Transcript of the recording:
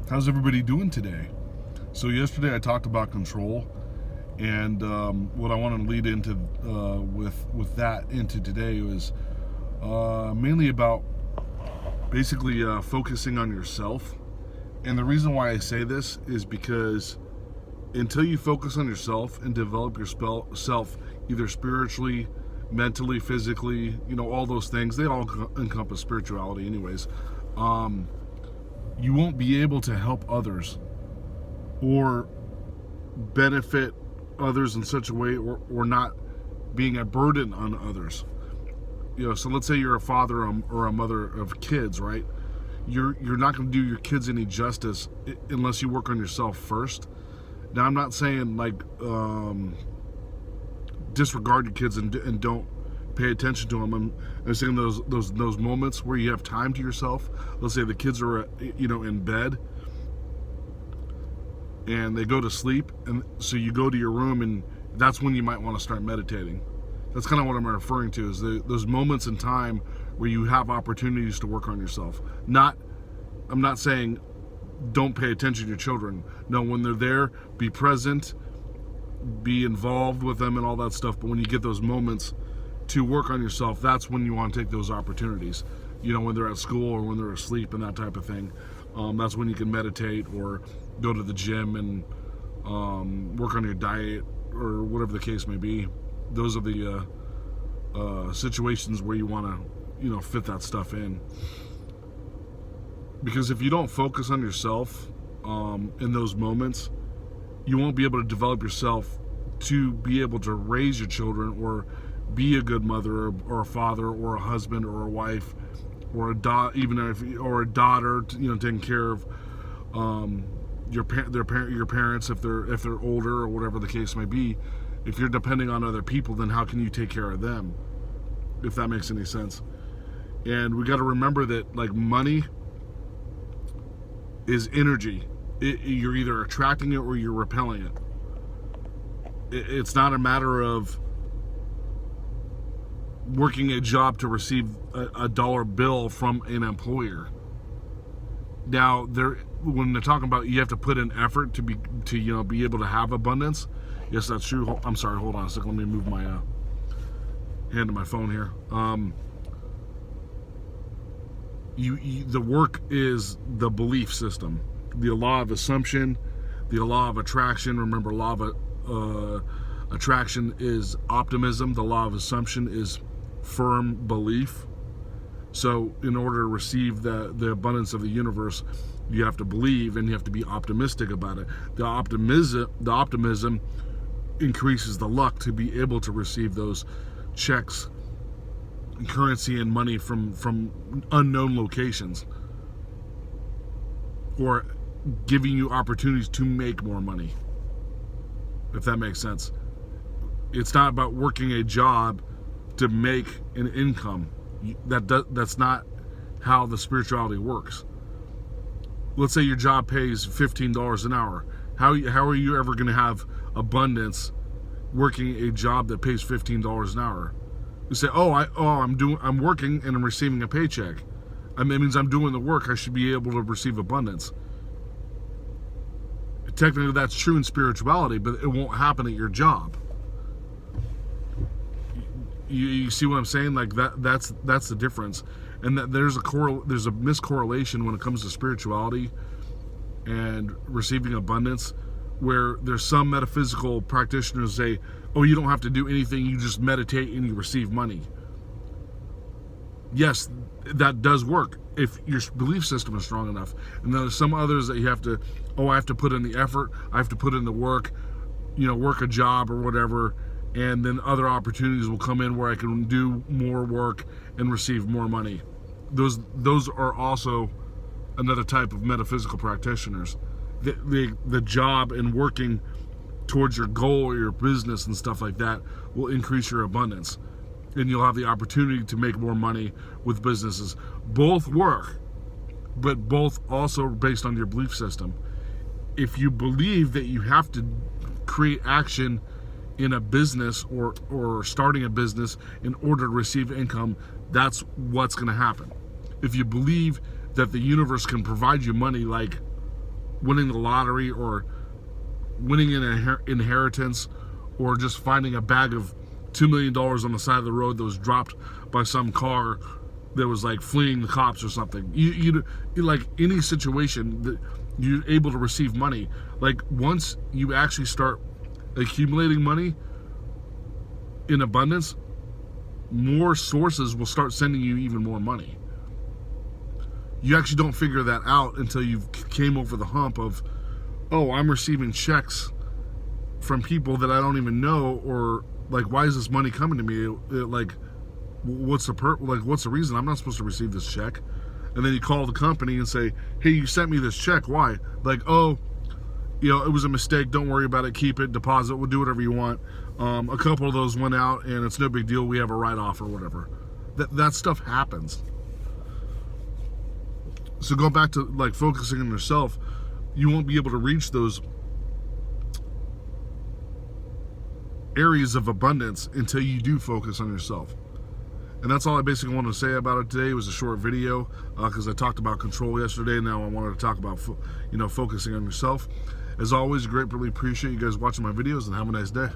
How's everybody doing today? So yesterday I talked about control, and what I want to lead into with that into today was mainly about basically focusing on yourself. And the reason why I say this is because until you focus on yourself and develop your self, either spiritually, mentally, physically, all those things, they all encompass spirituality, anyways. You won't be able to help others or benefit others in such a way, or not being a burden on others. So let's say you're a father or a mother of kids, right? You're not going to do your kids any justice unless you work on yourself first. Now, I'm not saying disregard your kids and don't pay attention to them. I'm saying those moments where you have time to yourself. Let's say the kids are in bed and they go to sleep, and so you go to your room, and that's when you might want to start meditating. That's kind of what I'm referring to, is those moments in time where you have opportunities to work on yourself. I'm not saying don't pay attention to your children. No, when they're there, be present, be involved with them and all that stuff. But when you get those moments to work on yourself, that's when you want to take those opportunities. When they're at school or when they're asleep and that type of thing. That's when you can meditate or go to the gym and work on your diet or whatever the case may be. Those are the situations where you want to, fit that stuff in. Because if you don't focus on yourself in those moments, you won't be able to develop yourself to be able to raise your children or be a good mother or a father or a husband or a wife or a daughter, taking care of your parents if they're older or whatever the case may be. If you're depending on other people, then how can you take care of them? If that makes any sense. And we got to remember that money is energy. You're either attracting it or you're repelling it. It's not a matter of working a job to receive a dollar bill from an employer. Now, when they're talking about you have to put in effort to be able to have abundance, yes, that's true. I'm sorry, hold on a second. Let me move my hand to my phone here. The work is the belief system, the law of assumption, the law of attraction. Remember, law of attraction is optimism. The law of assumption is firm belief. So in order to receive the abundance of the universe, you have to believe and you have to be optimistic about it. The optimism increases the luck to be able to receive those checks, currency and money from unknown locations, or giving you opportunities to make more money, if that makes sense. It's not about working a job to make an income. That's not how the spirituality works. Let's say your job pays $15 an hour. How are you ever going to have abundance working a job that pays $15 an hour? You say, I'm working and I'm receiving a paycheck. It means I'm doing the work. I should be able to receive abundance. Technically, that's true in spirituality, but it won't happen at your job. You see what I'm saying? That's the difference. And that there's a miscorrelation when it comes to spirituality and receiving abundance, where there's some metaphysical practitioners say, you don't have to do anything, you just meditate and you receive money. Yes, that does work if your belief system is strong enough. And then there's some others that you have to, I have to put in the effort, I have to put in the work, work a job or whatever, and then other opportunities will come in where I can do more work and receive more money. Those are also another type of metaphysical practitioners. The job and working towards your goal or your business and stuff like that will increase your abundance, and you'll have the opportunity to make more money with businesses. Both work, but both also based on your belief system. If you believe that you have to create action in a business or starting a business in order to receive income, that's what's going to happen. If you believe that the universe can provide you money like winning the lottery or winning an inheritance or just finding a bag of $2 million on the side of the road that was dropped by some car that was like fleeing the cops or something. You like any situation that you're able to receive money. Like once you actually start accumulating money in abundance, more sources will start sending you even more money. You actually don't figure that out until you've came over the hump of, oh, I'm receiving checks from people that I don't even know, or like, why is this money coming to me? Like, what's the reason? I'm not supposed to receive this check. And then you call the company and say, hey, you sent me this check. Why? Like, oh, it was a mistake. Don't worry about it. Keep it. Deposit. We'll do whatever you want. A couple of those went out, and it's no big deal. We have a write-off or whatever. That stuff happens. So go back to like focusing on yourself. You won't be able to reach those areas of abundance until you do focus on yourself. And that's all I basically wanted to say about it today. It was a short video because I talked about control yesterday. Now I wanted to talk about focusing on yourself. As always, greatly appreciate you guys watching my videos, and have a nice day.